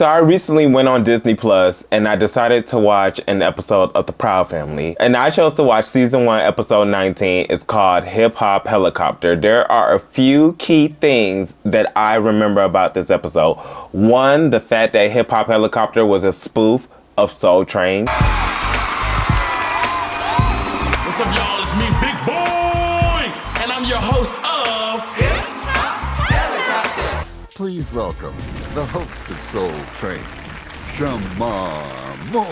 So I recently went on Disney Plus and I decided to watch an episode of The Proud Family. And I chose to watch season 1, episode 19. It's called Hip Hop Helicopter. There are a few key things that I remember about this episode. One, the fact that Hip Hop Helicopter was a spoof of Soul Train. What's up, y'all? It's me, Big Boy, and I'm your host of Hip Hop Helicopter. Please welcome the host of Soul Train, Shamar Moore.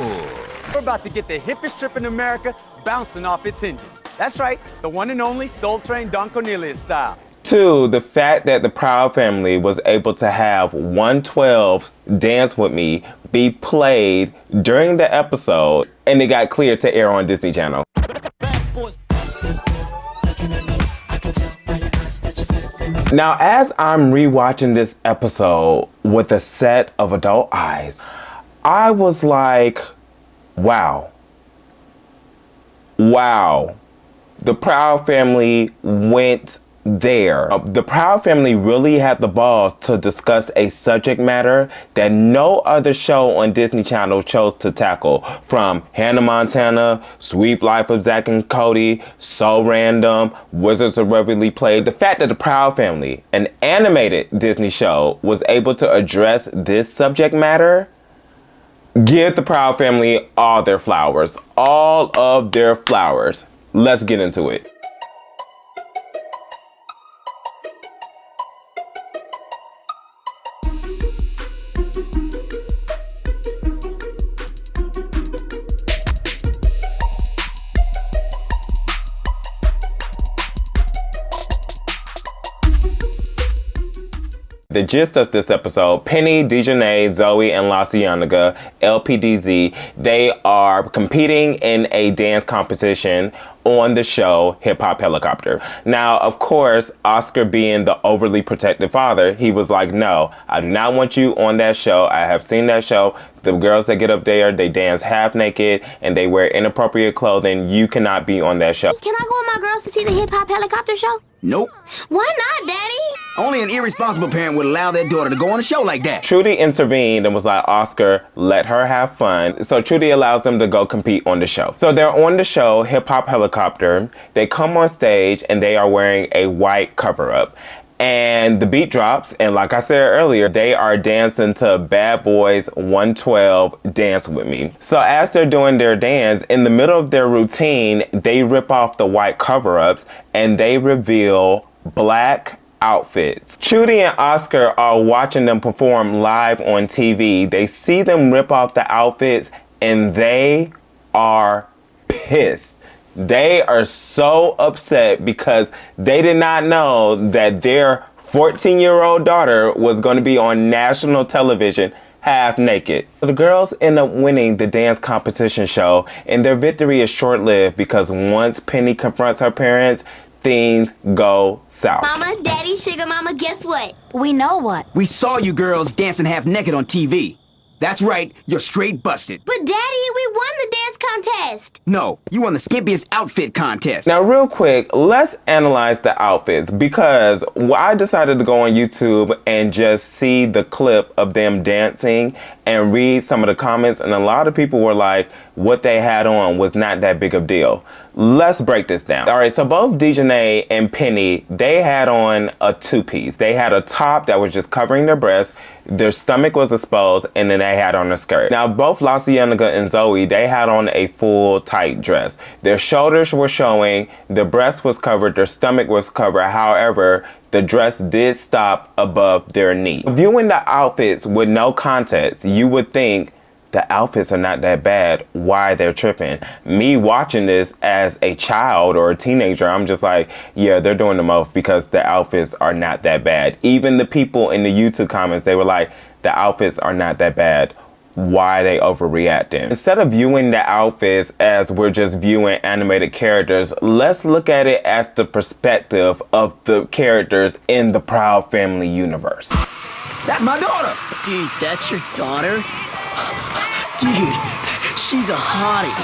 We're about to get the hippest trip in America bouncing off its hinges. That's right, the one and only Soul Train Don Cornelius style. 2, the fact that the Proud Family was able to have 112 Dance With Me be played during the episode and it got cleared to air on Disney Channel. Now, as I'm rewatching this episode with a set of adult eyes, I was like, wow. Wow. The Proud Family went there. The Proud Family really had the balls to discuss a subject matter that no other show on Disney Channel chose to tackle. From Hannah Montana, Sweet Life of Zack and Cody, So Random, Wizards of Waverly Place. The fact that the Proud Family, an animated Disney show, was able to address this subject matter, give the Proud Family all their flowers. All of their flowers. Let's get into it. The gist of this episode, Penny, Dejanay, Zoe, and La Cienega, LPDZ, they are competing in a dance competition on the show Hip Hop Helicopter. Now, of course, Oscar being the overly protective father, he was like, no, I do not want you on that show. I have seen that show. The girls that get up there, they dance half naked and they wear inappropriate clothing. You cannot be on that show. Can I go with my girls to see the Hip Hop Helicopter show? Nope. Why not, Daddy? Only an irresponsible parent would allow their daughter to go on a show like that. Trudy intervened and was like, Oscar, let her have fun. So Trudy allows them to go compete on the show. So they're on the show, Hip Hop Helicopter. They come on stage and they are wearing a white cover-up. And the beat drops, and like I said earlier, they are dancing to Bad Boys 112, Dance With Me. So as they're doing their dance, in the middle of their routine, they rip off the white cover-ups and they reveal black outfits. Trudy and Oscar are watching them perform live on TV. They see them rip off the outfits and they are pissed. They are so upset because they did not know that their 14-year-old daughter was going to be on national television half naked. The girls end up winning the dance competition show, and their victory is short-lived because once Penny confronts her parents, things go south. Mama, Daddy, Sugar Mama, guess what? We know what. We saw you girls dancing half naked on TV. That's right, you're straight busted. But Daddy, we won the dance contest. No, you won the skimpiest outfit contest. Now, real quick, let's analyze the outfits because I decided to go on YouTube and just see the clip of them dancing and read some of the comments, and a lot of people were like, what they had on was not that big of a deal. Let's break this down. All right, so both Dejanay and Penny, they had on a two-piece. They had a top that was just covering their breasts, their stomach was exposed, and then they had on a skirt. Now, both La Cienega and Zoe, they had on a full tight dress. Their shoulders were showing, their breast was covered, their stomach was covered. However, the dress did stop above their knee. Viewing the outfits with no context, you would think the outfits are not that bad. Why they're tripping? Me watching this as a child or a teenager, I'm just like, yeah, they're doing the most because the outfits are not that bad. Even the people in the YouTube comments, they were like, the outfits are not that bad. Why are they overreacting? Instead of viewing the outfits as we're just viewing animated characters, let's look at it as the perspective of the characters in the Proud Family universe. That's my daughter. Dude, that's your daughter? Dude, She's a hottie.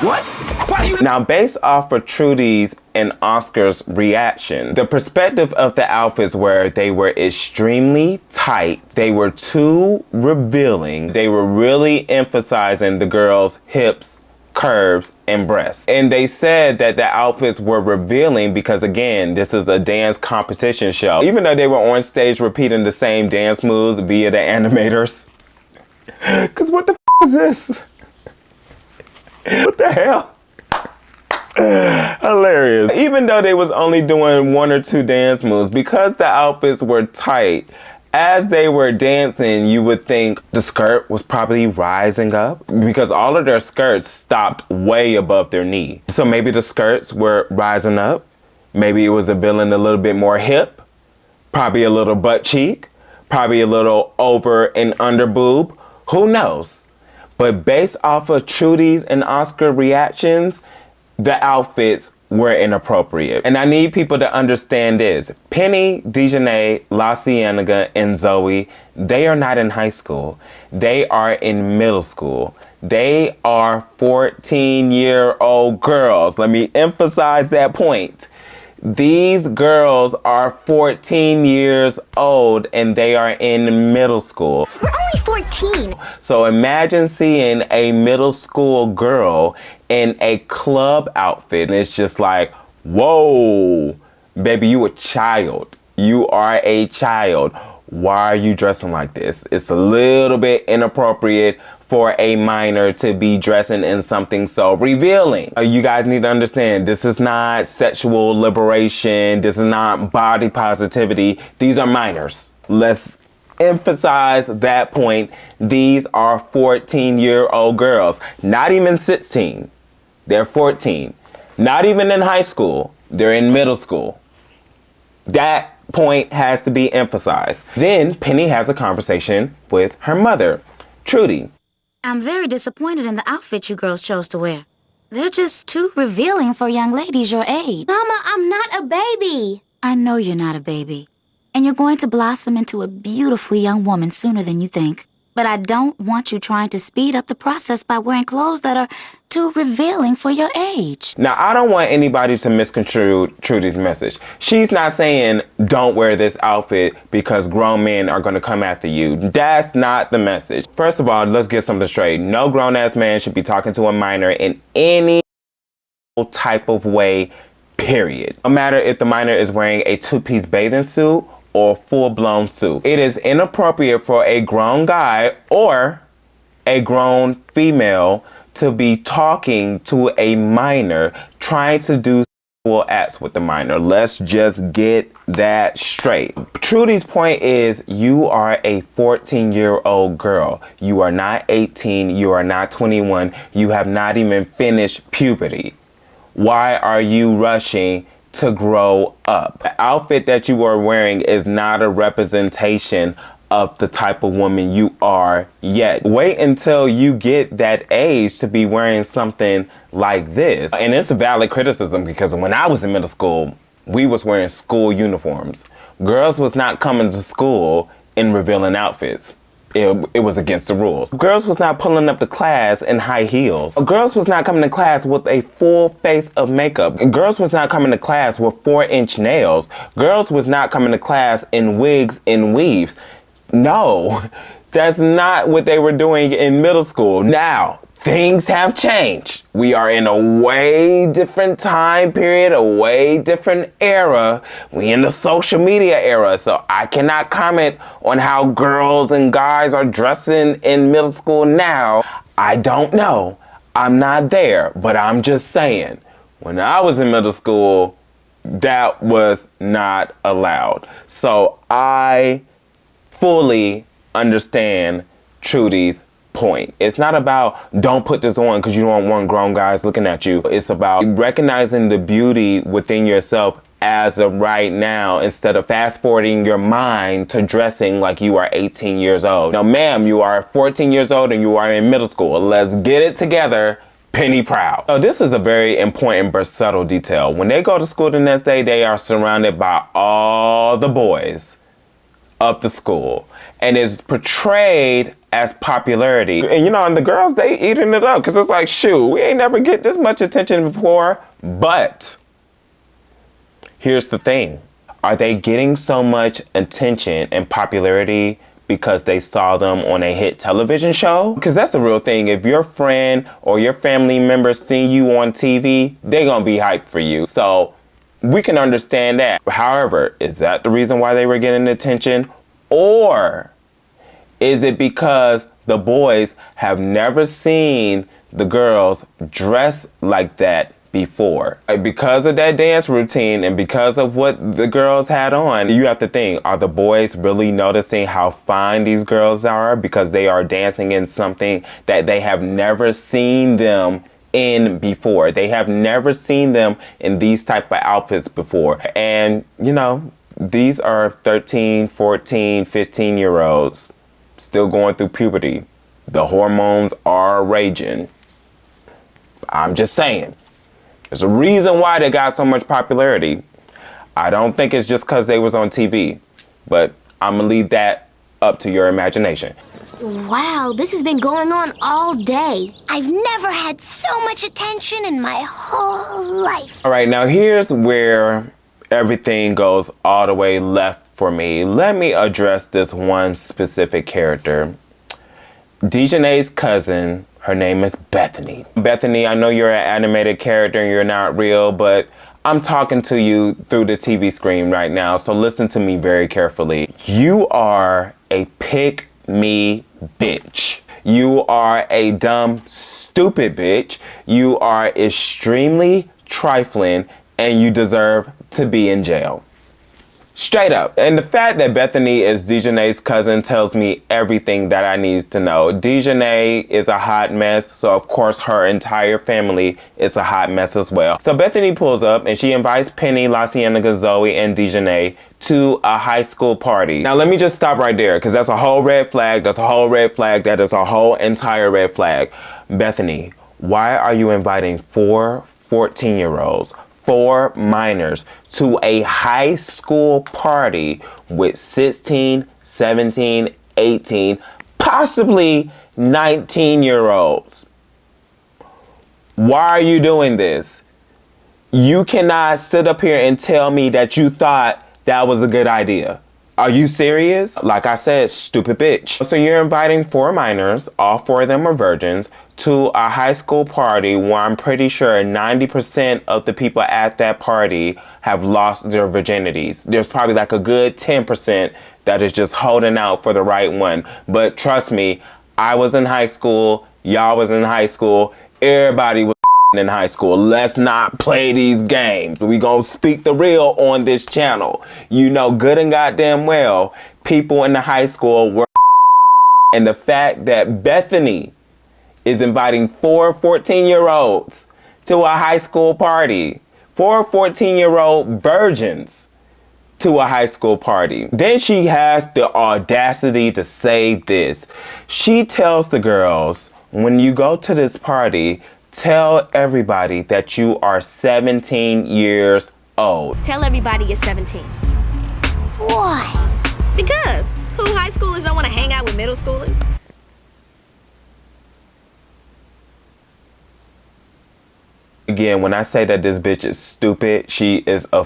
What? Why you... Now, based off of Trudy's and Oscar's reaction, the perspective of the outfits were they were extremely tight, they were too revealing, they were really emphasizing the girls' hips, curves, and breasts. And they said that the outfits were revealing because, again, this is a dance competition show. Even though they were on stage repeating the same dance moves via the animators. Because what the is this? What the hell? Hilarious. Even though they was only doing 1 or 2 dance moves, because the outfits were tight, as they were dancing, you would think the skirt was probably rising up because all of their skirts stopped way above their knee. So maybe the skirts were rising up. Maybe it was revealing a little bit more hip, probably a little butt cheek, probably a little over and under boob. Who knows? But based off of Trudy's and Oscar reactions, the outfits were inappropriate. And I need people to understand this. Penny, Dejanay, La Cienega, and Zoe, they are not in high school. They are in middle school. They are 14-year-old girls. Let me emphasize that point. These girls are 14 years old and they are in middle school. We're only 14. So imagine seeing a middle school girl in a club outfit and it's just like, whoa, baby, you a child. You are a child. Why are you dressing like this? It's a little bit inappropriate for a minor to be dressing in something so revealing. You guys need to understand, this is not sexual liberation. This is not body positivity. These are minors. Let's emphasize that point. These are 14-year-old girls, not even 16. They're 14. Not even in high school. They're in middle school. That point has to be emphasized. Then Penny has a conversation with her mother, Trudy. I'm very disappointed in the outfit you girls chose to wear. They're just too revealing for young ladies your age. Mama, I'm not a baby. I know you're not a baby. And you're going to blossom into a beautiful young woman sooner than you think. But I don't want you trying to speed up the process by wearing clothes that are too revealing for your age. Now, I don't want anybody to misconstrue Trudy's message. She's not saying don't wear this outfit because grown men are going to come after you. That's not the message. First of all, let's get something straight. No grown-ass man should be talking to a minor in any type of way, period. No matter if the minor is wearing a 2-piece bathing suit or full-blown suit. It is inappropriate for a grown guy or a grown female to be talking to a minor, trying to do sexual acts with the minor. Let's just get that straight. Trudy's point is you are a 14-year-old girl. You are not 18. You are not 21. You have not even finished puberty. Why are you rushing to grow up? The outfit that you are wearing is not a representation of the type of woman you are yet. Wait until you get that age to be wearing something like this. And it's a valid criticism because when I was in middle school, we was wearing school uniforms. Girls was not coming to school in revealing outfits. It was against the rules. Girls was not pulling up to class in high heels. Girls was not coming to class with a full face of makeup. Girls was not coming to class with 4-inch nails. Girls was not coming to class in wigs and weaves. No, that's not what they were doing in middle school. Now, things have changed. We are in a way different time period, a way different era. We in the social media era, so I cannot comment on how girls and guys are dressing in middle school now. I don't know. I'm not there, but I'm just saying, when I was in middle school, that was not allowed. So I fully understand Trudy's point. It's not about don't put this on because you don't want grown guys looking at you. It's about recognizing the beauty within yourself as of right now instead of fast forwarding your mind to dressing like you are 18 years old. Now, ma'am, you are 14 years old and you are in middle school. Let's get it together. Penny proud. So this is a very important but subtle detail. When they go to school the next day, they are surrounded by all the boys of the school and is portrayed as popularity. And you know, and the girls, they eating it up because it's like, shoot, we ain't never get this much attention before. But here's the thing. Are they getting so much attention and popularity because they saw them on a hit television show? Because that's the real thing. If your friend or your family member see you on TV, they're going to be hyped for you. So we can understand that. However, is that the reason why they were getting attention? Or is it because the boys have never seen the girls dress like that before? Because of that dance routine and because of what the girls had on, you have to think, are the boys really noticing how fine these girls are because they are dancing in something that they have never seen them in before? They have never seen them in these type of outfits before. And, you know, these are 13, 14, 15-year-olds still going through puberty. The hormones are raging. I'm just saying. There's a reason why they got so much popularity. I don't think it's just because they was on TV, but I'm gonna leave that up to your imagination. Wow, this has been going on all day. I've never had so much attention in my whole life. All right, now here's where everything goes all the way left for me. Let me address this one specific character. Dejanay's cousin, her name is Bethany. Bethany, I know you're an animated character and you're not real, but I'm talking to you through the TV screen right now, so listen to me very carefully. You are a pick-me bitch. You are a dumb, stupid bitch. You are extremely trifling and you deserve to be in jail. Straight up. And the fact that Bethany is Dejanay's cousin tells me everything that I need to know. Dejanay is a hot mess, so of course her entire family is a hot mess as well. So Bethany pulls up and she invites Penny, La Cienega, Zoe, and Dejanay to a high school party. Now let me just stop right there because that's a whole red flag. That's a whole red flag. That is a whole entire red flag. Bethany, why are you inviting 4 14-year-olds? 4 minors to a high school party with 16, 17, 18, possibly 19-year-olds. Why are you doing this? You cannot sit up here and tell me that you thought that was a good idea. Are you serious? Like I said, stupid bitch. So you're inviting 4 minors, all 4 of them are virgins, to a high school party where I'm pretty sure 90% of the people at that party have lost their virginities. There's probably like a good 10% that is just holding out for the right one. But trust me, I was in high school, y'all was in high school, everybody was in high school. Let's not play these games. We gonna speak the real on this channel. You know good and goddamn well, people in the high school were, and the fact that Bethany is inviting 4 14-year-olds to a high school party, 4 14-year-old virgins to a high school party. Then she has the audacity to say this. She tells the girls, when you go to this party, tell everybody that you are 17 years old. Tell everybody you're 17. Why? Because who high schoolers don't want to hang out with middle schoolers? Again, when I say that this bitch is stupid, she is a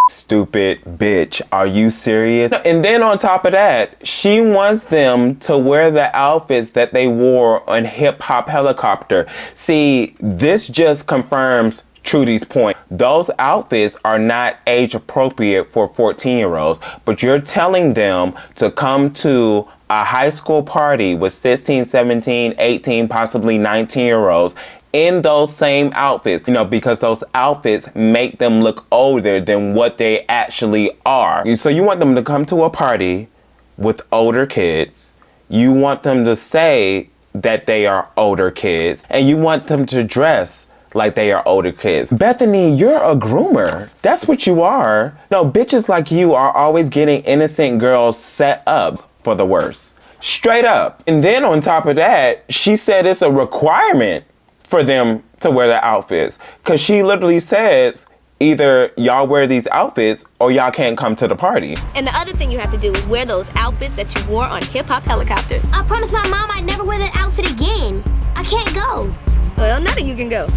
stupid bitch. Are you serious? And then on top of that, she wants them to wear the outfits that they wore on Hip Hop Helicopter. See, this just confirms Trudy's point. Those outfits are not age appropriate for 14-year-olds, but you're telling them to come to a high school party with 16, 17, 18, possibly 19-year-olds in those same outfits, you know, because those outfits make them look older than what they actually are. So you want them to come to a party with older kids. You want them to say that they are older kids, and you want them to dress like they are older kids. Bethany, you're a groomer. That's what you are. No, bitches like you are always getting innocent girls set up for the worst. Straight up. And then on top of that, she said it's a requirement for them to wear the outfits. Because she literally says, either y'all wear these outfits or y'all can't come to the party. And the other thing you have to do is wear those outfits that you wore on Hip Hop Helicopter. I promised my mom I'd never wear that outfit again. I can't go. Well, none of you can go.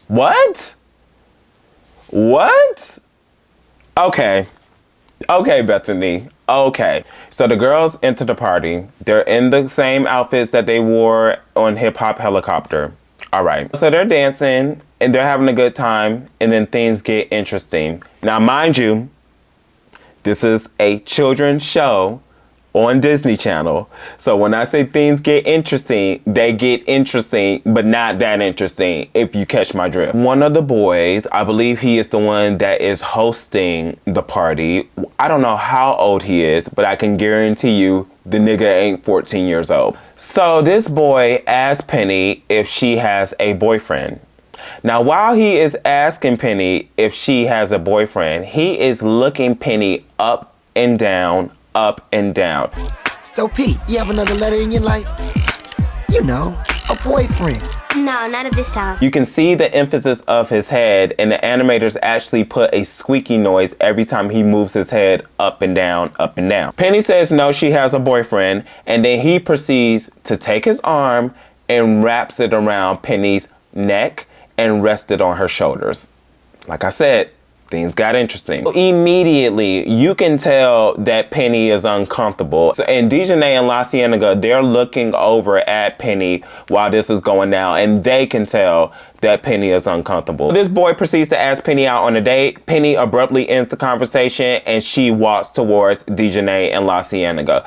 What? What? Okay. Okay, Bethany. Okay. So the girls enter the party. They're in the same outfits that they wore on Hip Hop Helicopter. All right. So they're dancing and they're having a good time, and then things get interesting. Now, mind you, this is a children's show on Disney Channel. So when I say things get interesting, they get interesting, but not that interesting, if you catch my drift. One of the boys, I believe he is the one that is hosting the party. I don't know how old he is, but I can guarantee you the nigga ain't 14 years old. So this boy asked Penny if she has a boyfriend. Now, while he is asking Penny if she has a boyfriend, he is looking Penny up and down, up and down. So, Pete, you have another letter in your life? You know, a boyfriend. No, not at this time. You can see the emphasis of his head, and the animators actually put a squeaky noise every time he moves his head up and down, up and down. Penny says no, she has a boyfriend, and then he proceeds to take his arm and wraps it around Penny's neck and rest it on her shoulders. Like I said, things got interesting. Immediately, you can tell that Penny is uncomfortable. So, and Dejanay and La Cienega, they're looking over at Penny while this is going down, and they can tell that Penny is uncomfortable. This boy proceeds to ask Penny out on a date. Penny abruptly ends the conversation, and she walks towards Dejanay and La Cienega.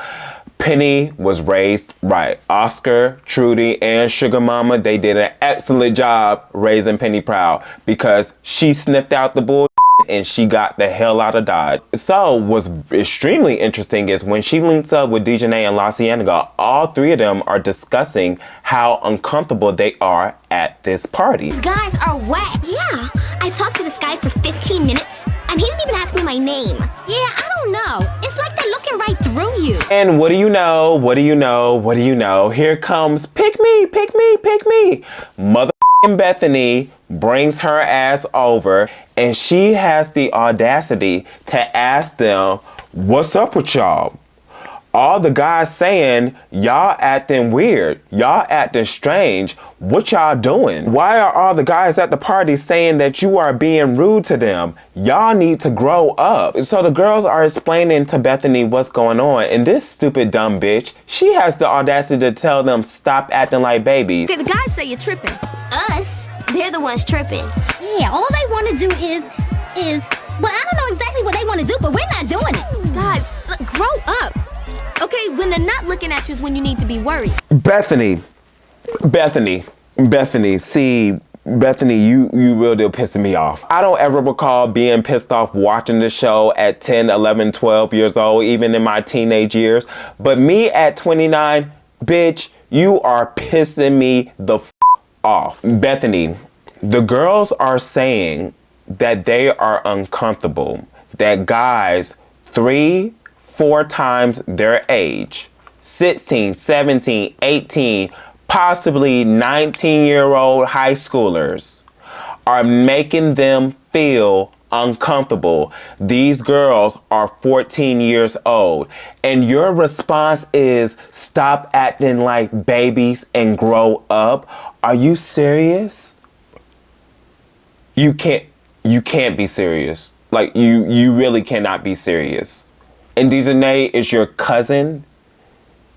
Penny was raised right. Oscar, Trudy, and Sugar Mama, they did an excellent job raising Penny proud because she sniffed out the bull and she got the hell out of Dodge. So what's extremely interesting is when she links up with Dejanay and La Cienega, all three of them are discussing how uncomfortable they are at this party. These guys are whack. Yeah, I talked to this guy for 15 minutes and he didn't even ask me my name. Yeah, I don't know. It's like they're looking right through you. And what do you know? What do you know? What do you know? Here comes pick me, pick me, pick me. Mother Bethany brings her ass over and she has the audacity to ask them, what's up with y'all? All the guys saying, y'all acting weird. Y'all acting strange. What y'all doing? Why are all the guys at the party saying that you are being rude to them? Y'all need to grow up. So the girls are explaining to Bethany what's going on. And this stupid dumb bitch, she has the audacity to tell them stop acting like babies. Okay, the guys say you're tripping. Us? They're the ones tripping. Yeah, all they want to do is, well, I don't know exactly what they want to do, but we're not doing it. Guys, look, grow up. Okay, when they're not looking at you is when you need to be worried. Bethany, see, Bethany, you real deal pissing me off. I don't ever recall being pissed off watching this show at 10, 11, 12 years old, even in my teenage years. But me at 29, bitch, you are pissing me the off. Bethany, the girls are saying that they are uncomfortable, that guys 3-4 times their age, 16, 17, 18, possibly 19-year-old high schoolers, are making them feel uncomfortable. These girls are 14 years old. And your response is stop acting like babies and grow up. Are you serious? You can't be serious. Like you really cannot be serious. And Dejanay is your cousin,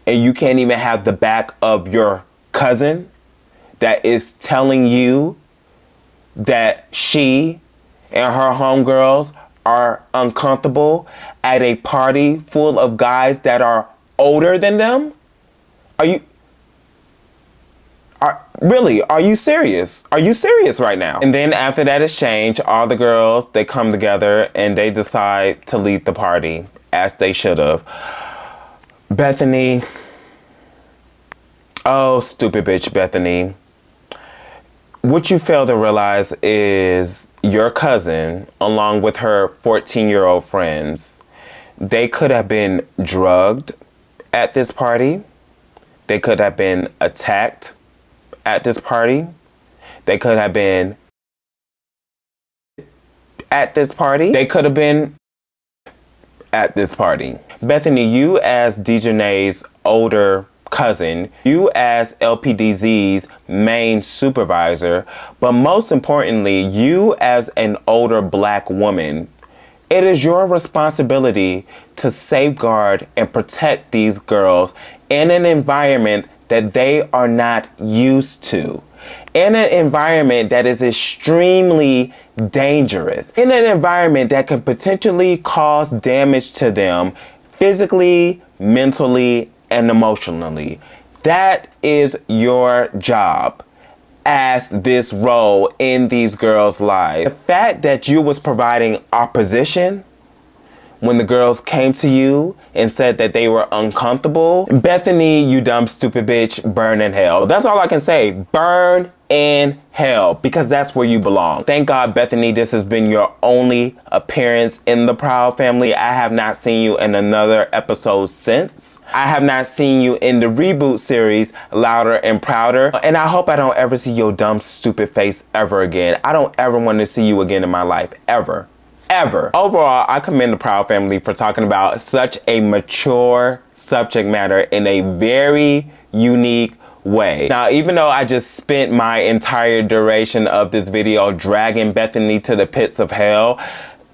and you can't even have the back of your cousin that is telling you that she and her homegirls are uncomfortable at a party full of guys that are older than them? Are you serious? Are you serious right now? And then after that exchange, all the girls, they come together and they decide to lead the party, as they should have. Bethany, oh, stupid bitch Bethany. What you fail to realize is your cousin, along with her 14-year-old friends, they could have been drugged at this party. They could have been attacked at this party. They could have been at this party. They could have been at this party. Bethany, you as Dejanay's older cousin, you as LPDZ's main supervisor, but most importantly, you as an older black woman, it is your responsibility to safeguard and protect these girls in an environment that they are not used to, in an environment that is extremely dangerous, in an environment that can potentially cause damage to them physically, mentally, and emotionally. That is your job as this role in these girls' lives. The fact that you was providing opposition when the girls came to you and said that they were uncomfortable, Bethany, you dumb stupid bitch, burn in hell. That's all I can say. Burn in hell, because that's where you belong. Thank God, Bethany, this has been your only appearance in the Proud Family. I have not seen you in another episode since. I have not seen you in the reboot series, Louder and Prouder. And I hope I don't ever see your dumb stupid face ever again. I don't ever want to see you again in my life, ever. Ever. Overall, I commend the Proud Family for talking about such a mature subject matter in a very unique way. Now, even though I just spent my entire duration of this video dragging Bethany to the pits of hell,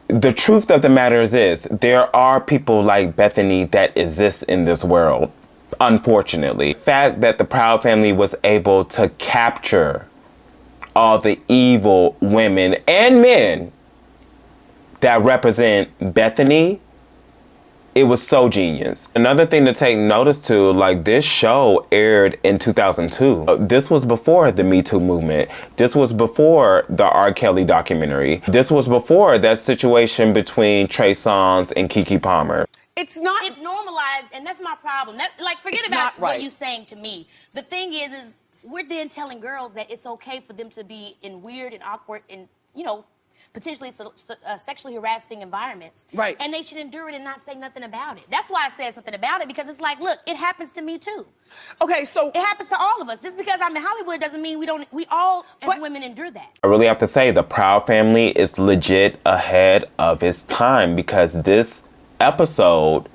the truth of the matter is this: there are people like Bethany that exist in this world, unfortunately. The fact that the Proud Family was able to capture all the evil women and men that represent Bethany, it was so genius. Another thing to take notice to, like, this show aired in 2002. This was before the Me Too movement. This was before the R. Kelly documentary. This was before that situation between Trey Songz and Keke Palmer. It's normalized, and that's my problem. Forget about what you're saying to me. The thing is we're then telling girls that it's okay for them to be in weird and awkward and, potentially sexually harassing environments. Right. And they should endure it and not say nothing about it. That's why I said something about it, because it's like, look, it happens to me too. Okay, so it happens to all of us. Just because I'm in Hollywood doesn't mean we all as women endure that. I really have to say the Proud Family is legit ahead of its time, because this episode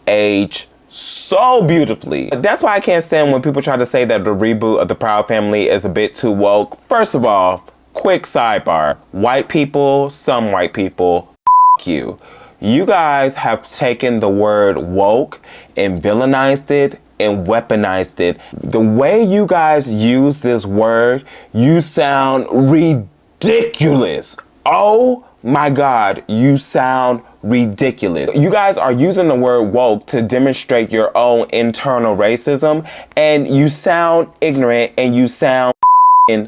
aged so beautifully. That's why I can't stand when people try to say that the reboot of the Proud Family is a bit too woke. First of all, quick sidebar. White people, some white people, f*** you. You guys have taken the word woke and villainized it and weaponized it. The way you guys use this word, you sound ridiculous. Oh my God, you sound ridiculous. You guys are using the word woke to demonstrate your own internal racism, and you sound ignorant and you sound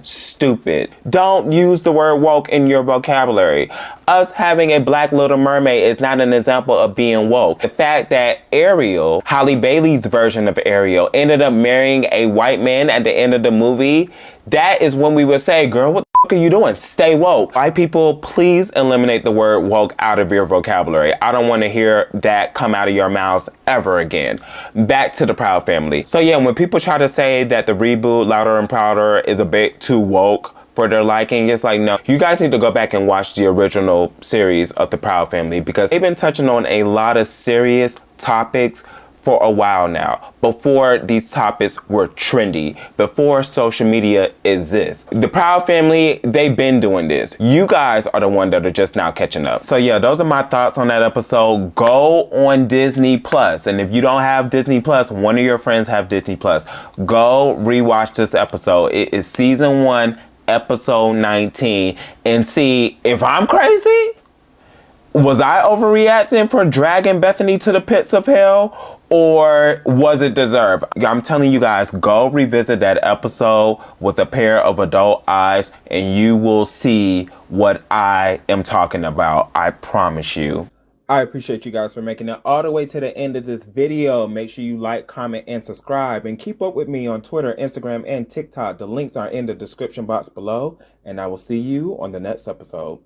stupid. Don't use the word woke in your vocabulary. Us having a black Little Mermaid is not an example of being woke. The fact that Ariel, Halle Bailey's version of Ariel, ended up marrying a white man at the end of the movie, that is when we would say, girl, what the fuck are you doing? Stay woke. White people, please eliminate the word woke out of your vocabulary. I don't want to hear that come out of your mouths ever again. Back to the Proud Family. So yeah, when people try to say that the reboot, Louder and Prouder, is a bit too woke for their liking, it's like, no, you guys need to go back and watch the original series of the Proud Family, because they've been touching on a lot of serious topics for a while now, before these topics were trendy, before social media exists. The Proud Family, they've been doing this. You guys are the one that are just now catching up. So yeah, those are my thoughts on that episode. Go on Disney Plus, and if you don't have Disney Plus, one of your friends have Disney Plus. Go rewatch this episode. It is season 1, episode 19, and see if I'm crazy. Was I overreacting for dragging Bethany to the pits of hell, or was it deserved? I'm telling you guys, go revisit that episode with a pair of adult eyes and you will see what I am talking about. I promise you. I appreciate you guys for making it all the way to the end of this video. Make sure you like, comment, and subscribe, and keep up with me on Twitter, Instagram, and TikTok. The links are in the description box below, and I will see you on the next episode.